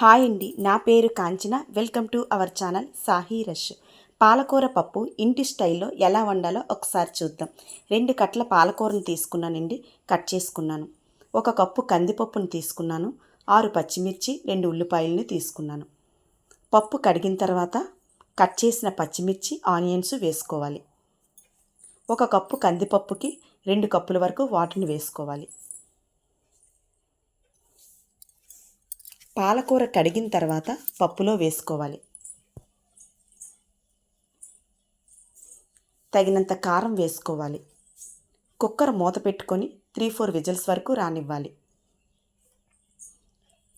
Hi అండి, నా పేరు Kanchana. Welcome to our channel సాహీ రష్. పాలకూర పప్పు ఇంటి స్టైల్లో ఎలా వండాలో ఒకసారి చూద్దాం. 2 కట్టల పాలకూరను తీసుకున్నానండి, కట్ చేసుకున్నాను. 1 కప్పు కందిపప్పును తీసుకున్నాను. 6 పచ్చిమిర్చి, 2 ఉల్లిపాయలను తీసుకున్నాను. పప్పు కడిగిన తర్వాత కట్ చేసిన పచ్చిమిర్చి, ఆనియన్స్ వేసుకోవాలి. 1 కప్పు కందిపప్పుకి 2 కప్పుల వరకు వాటర్ని వేసుకోవాలి. పాలకూర కడిగిన తర్వాత పప్పులో వేసుకోవాలి. తగినంత కారం వేసుకోవాలి. కుక్కర్ మూత పెట్టుకొని 3-4 విజిల్స్ వరకు రానివ్వాలి.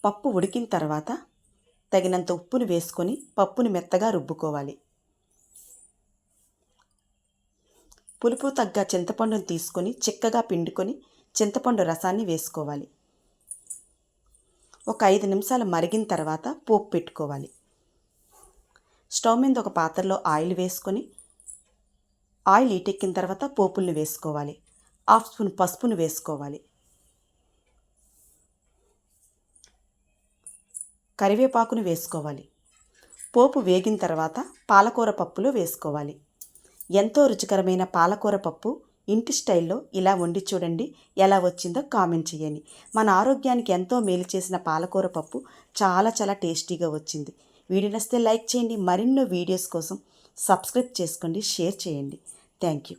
పప్పు ఉడికిన తర్వాత తగినంత ఉప్పును వేసుకొని పప్పుని మెత్తగా రుబ్బుకోవాలి. పులుపు తగ్గ చింతపండును తీసుకొని చిక్కగా పిండుకొని చింతపండు రసాన్ని వేసుకోవాలి. ఒక 5 నిమిషాలు మరిగిన తర్వాత పోపు పెట్టుకోవాలి. స్టవ్ మీద ఒక పాత్రలో ఆయిల్ వేసుకొని ఆయిల్ హీటెక్కిన తర్వాత పోపుల్ని వేసుకోవాలి. 1/2 స్పూన్ పసుపును వేసుకోవాలి. కరివేపాకును వేసుకోవాలి. పోపు వేగిన తర్వాత పాలకూర పప్పులో వేసుకోవాలి. ఎంతో రుచికరమైన పాలకూర పప్పు ఇంటి స్టైల్లో ఇలా వండి చూడండి, ఎలా వచ్చిందో కామెంట్ చేయండి. మన ఆరోగ్యానికి ఎంతో మేలు చేసిన పాలకూర పప్పు చాలా టేస్టీగా వచ్చింది. వీడియో నచ్చితే లైక్ చేయండి. మరిన్నో వీడియోస్ కోసం సబ్స్క్రైబ్ చేసుకోండి, షేర్ చేయండి. Thank you.